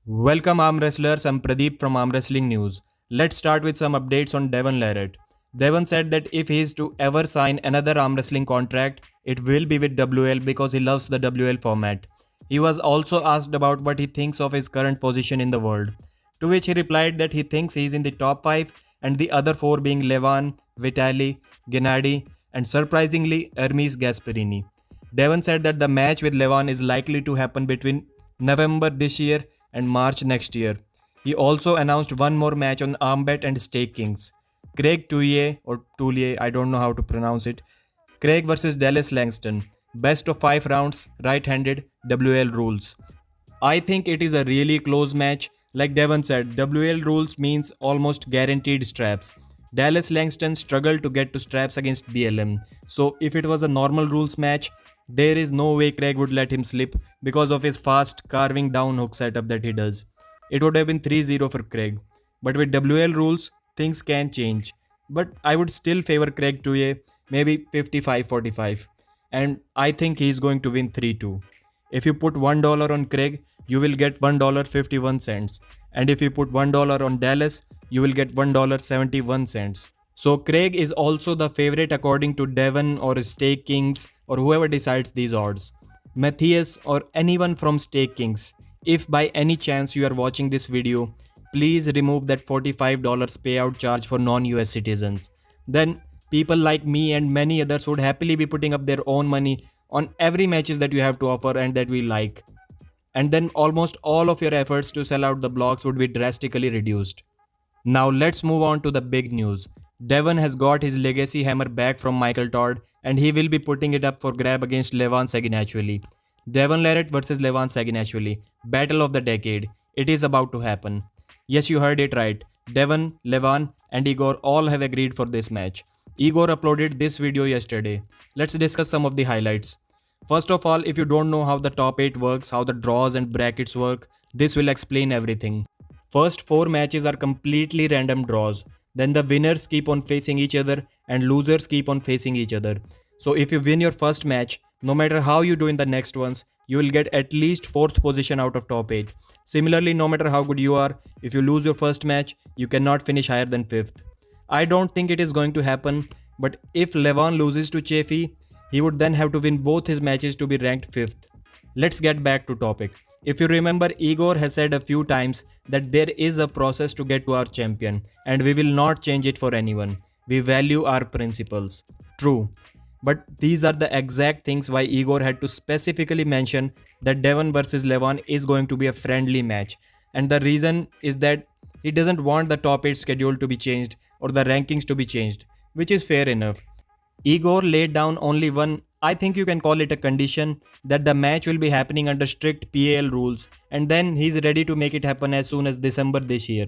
Welcome arm wrestlers, I'm Pradeep from Arm Wrestling News. Let's start with some updates on Devon Larratt. Devon said that if he is to ever sign another arm wrestling contract, it will be with WL because he loves the WL format. He was also asked about what he thinks of his current position in the world, to which he replied that he thinks he is in the top 5 and the other 4 being Levan, Vitali, Gennady and surprisingly Hermes Gasparini. Devon said that the match with Levan is likely to happen between November this year and March next year. He also announced one more match on Armbet and Stake Kings. Craig Touye or Toulier, I don't know how to pronounce it. Craig versus Dallas Langston. Best of 5 rounds, right-handed, WL rules. I think it is a really close match. Like Devon said, WL rules means almost guaranteed straps. Dallas Langston struggled to get to straps against BLM. So if it was a normal rules match, there is no way Craig would let him slip because of his fast carving down hook setup that he does. It would have been 3-0 for Craig. But with WL rules, things can change. But I would still favor Craig Touye, maybe 55-45. And I think he's going to win 3-2. If you put $1 on Craig, you will get $1.51. And if you put $1 on Dallas, you will get $1.71. So Craig is also the favorite according to Devon or Stake Kings or whoever decides these odds. Matthias or anyone from Stake Kings, if by any chance you are watching this video, please remove that $45 payout charge for non-US citizens. Then people like me and many others would happily be putting up their own money on every matches that you have to offer and that we like. And then almost all of your efforts to sell out the blocks would be drastically reduced. Now let's move on to the big news. Devon has got his legacy hammer back from Michael Todd and he will be putting it up for grab against Levan Saginachvili. Devon Larratt versus Levan Saginachvili. Battle of the decade. It is about to happen. Yes, you heard it right. Devon, Levan and Igor all have agreed for this match. Igor uploaded this video yesterday. Let's discuss some of the highlights. First of all, if you don't know how the top 8 works, how the draws and brackets work, this will explain everything. First 4 matches are completely random draws. Then the winners keep on facing each other and losers keep on facing each other. So if you win your first match, no matter how you do in the next ones, you will get at least 4th position out of top 8. Similarly, no matter how good you are, if you lose your first match, you cannot finish higher than 5th. I don't think it is going to happen, but if Levan loses to Chaffee, he would then have to win both his matches to be ranked 5th. Let's get back to topic. If you remember, Igor has said a few times that there is a process to get to our champion and we will not change it for anyone. We value our principles. True. But these are the exact things why Igor had to specifically mention that Devon versus Levan is going to be a friendly match. And the reason is that he doesn't want the top 8 schedule to be changed or the rankings to be changed, which is fair enough. Igor laid down only one, I think you can call it a condition, that the match will be happening under strict PAL rules and then he's ready to make it happen as soon as December this year.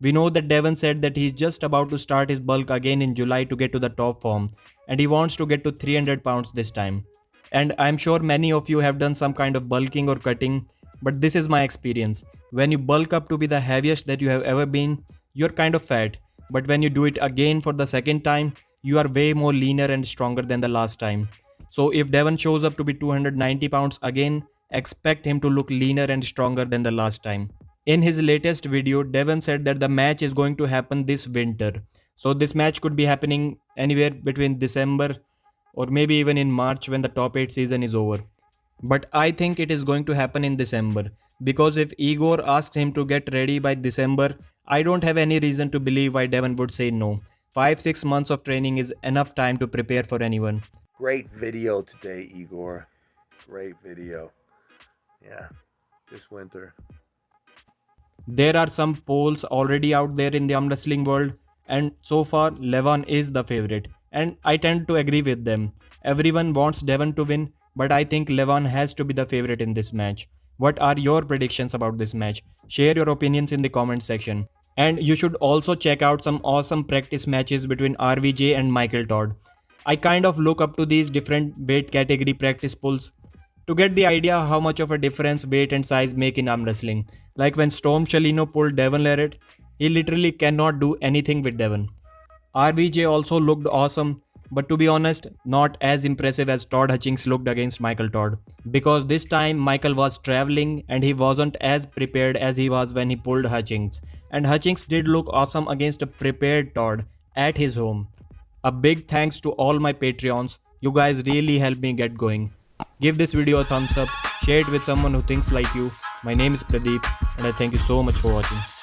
We know that Devon said that he's just about to start his bulk again in July to get to the top form and he wants to get to 300 pounds this time. And I'm sure many of you have done some kind of bulking or cutting, but this is my experience. When you bulk up to be the heaviest that you have ever been, you're kind of fat, but when you do it again for the second time, you are way more leaner and stronger than the last time. So if Devon shows up to be 290 pounds again, expect him to look leaner and stronger than the last time. In his latest video, Devon said that the match is going to happen this winter. So this match could be happening anywhere between December or maybe even in March when the top 8 season is over. But I think it is going to happen in December because if Igor asks him to get ready by December, I don't have any reason to believe why Devon would say no. 5-6 months of training is enough time to prepare for anyone. Great video today, Igor. Great video. Yeah, this winter. There are some polls already out there in the arm wrestling world and so far Levan is the favorite and I tend to agree with them. Everyone wants Devon to win, but I think Levan has to be the favorite in this match. What are your predictions about this match? Share your opinions in the comment section. And you should also check out some awesome practice matches between RVJ and Michael Todd. I kind of look up to these different weight category practice pulls to get the idea how much of a difference weight and size make in arm wrestling. Like when Storm Chalino pulled Devon Larratt, he literally cannot do anything with Devon. RVJ also looked awesome but to be honest, not as impressive as Todd Hutchings looked against Michael Todd. Because this time Michael was traveling and he wasn't as prepared as he was when he pulled Hutchings. And Hutchings did look awesome against a prepared Todd at his home. A big thanks to all my Patreons. You guys really helped me get going. Give this video a thumbs up, share it with someone who thinks like you. My name is Pradeep and I thank you so much for watching.